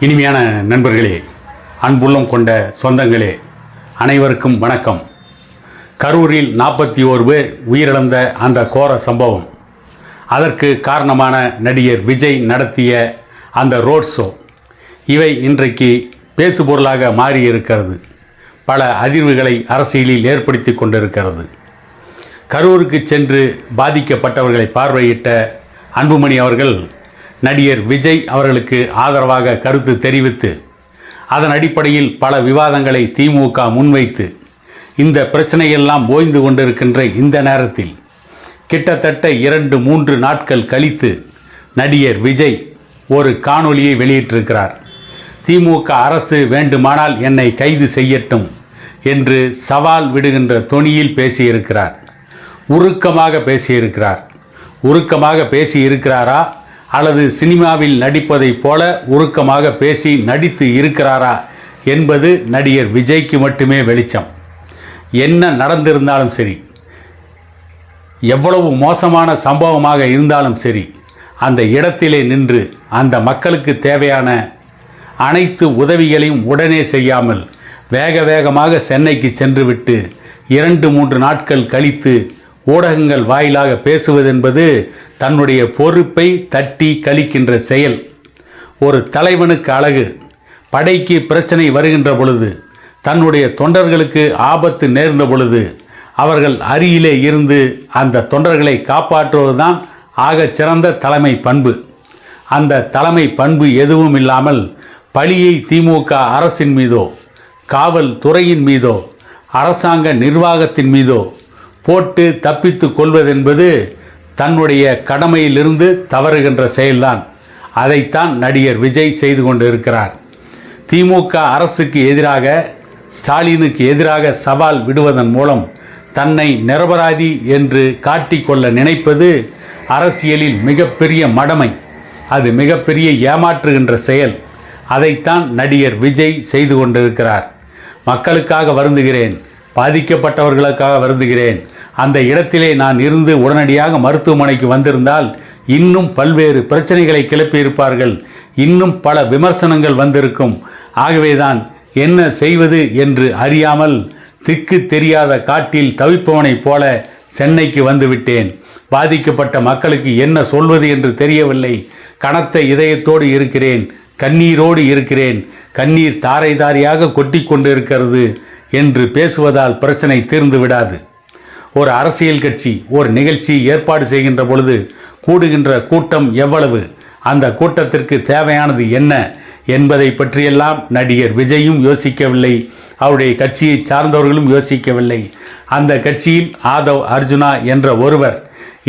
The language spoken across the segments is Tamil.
இனிமையான நண்பர்களே, அன்புள்ளம் கொண்ட சொந்தங்களே, அனைவருக்கும் வணக்கம். கரூரில் 41 பேர் உயிரிழந்த அந்த கோர சம்பவம், அதற்கு காரணமான நடிகர் விஜய் நடத்திய அந்த ரோட் ஷோ, இவை இன்றைக்கு பேசுபொருளாக மாறியிருக்கிறது. பல அதிர்வுகளை அரசியலில் ஏற்படுத்தி கொண்டிருக்கிறது. கரூருக்கு சென்று பாதிக்கப்பட்டவர்களை பார்வையிட்ட அன்புமணி அவர்கள் நடிகர் விஜய் அவர்களுக்கு ஆதரவாக கருத்து தெரிவித்து, அதன் அடிப்படையில் பல விவாதங்களை திமுக முன்வைத்து, இந்த பிரச்சனையெல்லாம் ஓய்ந்து கொண்டிருக்கின்ற இந்த நேரத்தில் கிட்டத்தட்ட 2-3 நாட்கள் கழித்து நடிகர் விஜய் ஒரு காணொளியை வெளியிட்டிருக்கிறார். திமுக அரசு வேண்டுமானால் என்னை கைது செய்யட்டும் என்று சவால் விடுகின்ற தொனியில் பேசியிருக்கிறார். உருக்கமாக பேசியிருக்கிறாரா அல்லது சினிமாவில் நடிப்பதைப் போல உருக்கமாக பேசி நடித்து இருக்கிறாரா என்பது நடிகர் விஜய்க்கு மட்டுமே வெளிச்சம். என்ன நடந்திருந்தாலும் சரி, எவ்வளவு மோசமான சம்பவமாக இருந்தாலும் சரி, அந்த இடத்திலே நின்று அந்த மக்களுக்கு தேவையான அனைத்து உதவிகளையும் உடனே செய்யாமல் வேகமாக சென்னைக்கு சென்றுவிட்டு 2-3 நாட்கள் கழித்து ஊடகங்கள் வாயிலாக பேசுவதென்பது தன்னுடைய பொறுப்பை தட்டி கழிக்கின்ற செயல். ஒரு தலைவனுக்கு அழகு, படைக்கு பிரச்சனை வருகின்ற பொழுது, தன்னுடைய தொண்டர்களுக்கு ஆபத்து நேர்ந்த பொழுது அவர்கள் அருகிலே இருந்து அந்த தொண்டர்களை காப்பாற்றுவதுதான் ஆகச் சிறந்த தலைமை பண்பு. அந்த தலைமை பண்பு எதுவும் இல்லாமல் பழியை திமுக அரசின் மீதோ, காவல்துறையின் மீதோ, அரசாங்க நிர்வாகத்தின் மீதோ போட்டு தப்பித்து கொள்வதென்பது தன்னுடைய கடமையிலிருந்து தவறுகின்ற செயல்தான். அதைத்தான் நடிகர் விஜய் செய்து கொண்டு இருக்கிறார். திமுக அரசுக்கு எதிராக, ஸ்டாலினுக்கு எதிராக சவால் விடுவதன் மூலம் தன்னை நிரபராதி என்று காட்டிக்கொள்ள நினைப்பது அரசியலில் மிகப்பெரிய மடமை. அது மிகப்பெரிய ஏமாற்றுகின்ற செயல். அதைத்தான் நடிகர் விஜய் செய்து கொண்டிருக்கிறார். மக்களுக்காக வருந்துகிறேன், பாதிக்கப்பட்டவர்களுக்காக வருந்துகிறேன். அந்த இடத்திலே நான் இருந்து உடனடியாக மருத்துவமனைக்கு வந்திருந்தால் இன்னும் பல்வேறு பிரச்சனைகளை கிளப்பியிருப்பார்கள், இன்னும் பல விமர்சனங்கள் வந்திருக்கும். ஆகவேதான் என்ன செய்வது என்று அறியாமல் திக்கு தெரியாத காட்டில் தவிப்பவனைப் போல சென்னைக்கு வந்துவிட்டேன். பாதிக்கப்பட்ட மக்களுக்கு என்ன சொல்வது என்று தெரியவில்லை. கனத்த இதயத்தோடு இருக்கிறேன், கண்ணீரோடு இருக்கிறேன், கண்ணீர் தாரை தாரையாக கொட்டி கொண்டு இருக்கிறது என்று பேசுவதால் பிரச்சனை தீர்ந்து விடாது. ஒரு அரசியல் கட்சி ஒரு நிகழ்ச்சி ஏற்பாடு செய்கின்ற பொழுது கூடுகின்ற கூட்டம் எவ்வளவு, அந்த கூட்டத்திற்கு தேவையானது என்ன என்பதை பற்றியெல்லாம் நடிகர் விஜயும் யோசிக்கவில்லை, அவருடைய கட்சியை சார்ந்தவர்களும் யோசிக்கவில்லை. அந்த கட்சியில் ஆதவ் அர்ஜுனா என்ற ஒருவர்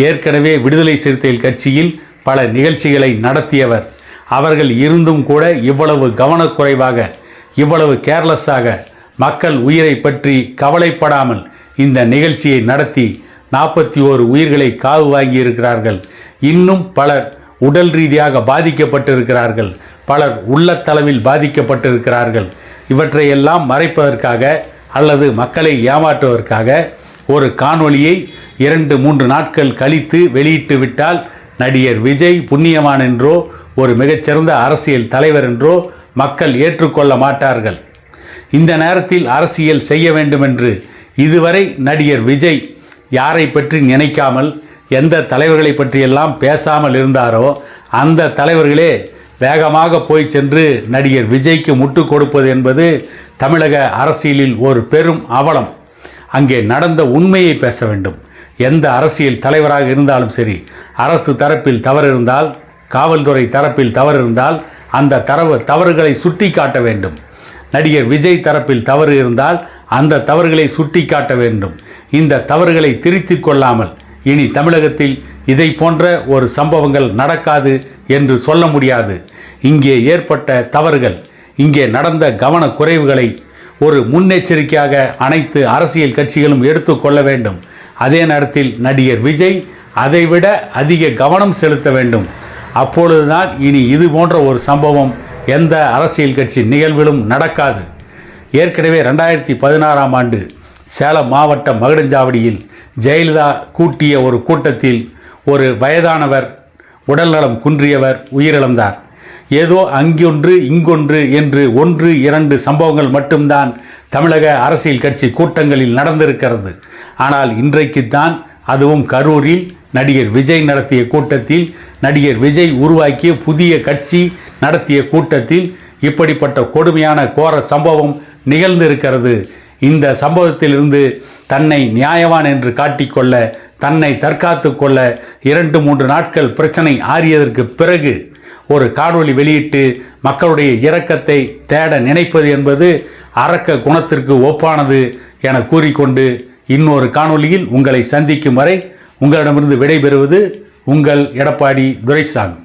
ஏற்கனவே விடுதலை சிறுத்தைகள் கட்சியில் பல நிகழ்ச்சிகளை நடத்தியவர். அவர்கள் இருந்தும் கூட இவ்வளவு கவனக்குறைவாக, இவ்வளவு கேர்லெஸ்ஸாக, மக்கள் உயிரை பற்றி கவலைப்படாமல் இந்த நிகழ்ச்சியை நடத்தி 41 உயிர்களை காவு வாங்கி இருக்கிறார்கள். இன்னும் பலர் உடல் ரீதியாக பாதிக்கப்பட்டிருக்கிறார்கள், பலர் உள்ளத்தளவில் பாதிக்கப்பட்டிருக்கிறார்கள். இவற்றையெல்லாம் மறைப்பதற்காக அல்லது மக்களை ஏமாற்றுவதற்காக ஒரு காணொளியை 2-3 நாட்கள் கழித்து வெளியிட்டு விட்டால் நடிகர் விஜய் புண்ணியவான் என்றோ ஒரு மிகச்சிறந்த அரசியல் தலைவர் என்றோ மக்கள் ஏற்றுக்கொள்ள மாட்டார்கள். இந்த நேரத்தில் அரசியல் செய்ய வேண்டுமென்று இதுவரை நடிகர் விஜய் யாரை பற்றி நினைக்காமல், எந்த தலைவர்களை பற்றியெல்லாம் பேசாமல் இருந்தாரோ அந்த தலைவர்களே வேகமாக போய் சென்று நடிகர் விஜய்க்கு முட்டு கொடுப்பது என்பது தமிழக அரசியலில் ஒரு பெரும் அவலம். அங்கே நடந்த உண்மையை பேச வேண்டும். எந்த அரசியல் தலைவராக இருந்தாலும் சரி, அரசு தரப்பில் தவறு இருந்தால், காவல்துறை தரப்பில் தவறு இருந்தால் அந்த தவறுகளை சுட்டி காட்ட வேண்டும். நடிகர் விஜய் தரப்பில் தவறு இருந்தால் அந்த தவறுகளை சுட்டி காட்ட வேண்டும். இந்த தவறுகளை திருத்தி கொள்ளாமல் இனி தமிழகத்தில் இதை போன்ற ஒரு சம்பவங்கள் நடக்காது என்று சொல்ல முடியாது. இங்கே ஏற்பட்ட தவறுகள், இங்கே நடந்த கவனக்குறைவுகளை ஒரு முன்னெச்சரிக்கையாக அனைத்து அரசியல் கட்சிகளும் எடுத்துக்கொள்ள வேண்டும். அதே நேரத்தில் நடிகர் விஜய் அதைவிட அதிக கவனம் செலுத்த வேண்டும். அப்பொழுதுதான் இனி இது போன்ற ஒரு சம்பவம் எந்த அரசியல் கட்சி நிகழ்விலும் நடக்காது. ஏற்கனவே 2016ஆம் ஆண்டு சேலம் மாவட்டம் மகுடஞ்சாவடியில் ஜெயலலிதா கூட்டிய ஒரு கூட்டத்தில் ஒரு வயதானவர், உடல்நலம் குன்றியவர் உயிரிழந்தார். ஏதோ அங்கொன்று இங்கொன்று என்று 1-2 சம்பவங்கள் மட்டும்தான் தமிழக அரசியல் கட்சி கூட்டங்களில் நடந்திருக்கிறது. ஆனால் இன்றைக்குத்தான், அதுவும் கரூரில் நடிகர் விஜய் நடத்திய கூட்டத்தில், நடிகர் விஜய் உருவாக்கிய புதிய கட்சி நடத்திய கூட்டத்தில் இப்படிப்பட்ட கொடுமையான கோர சம்பவம் நிகழ்ந்திருக்கிறது. இந்த சம்பவத்திலிருந்து தன்னை நியாயவான் என்று காட்டிக்கொள்ள, தன்னை தற்காத்து கொள்ள 2-3 நாட்கள் பிரச்சனை ஆறியதற்கு பிறகு ஒரு காணொளி வெளியிட்டு மக்களுடைய இரக்கத்தை தேட நினைப்பது என்பது அரக்க குணத்திற்கு ஒப்பானது என கூறிக்கொண்டு, இன்னொரு காணொளியில் உங்களை சந்திக்கும் வரை உங்களிடமிருந்து விடைபெறுவது உங்கள் எடப்பாடி துரைசாமி.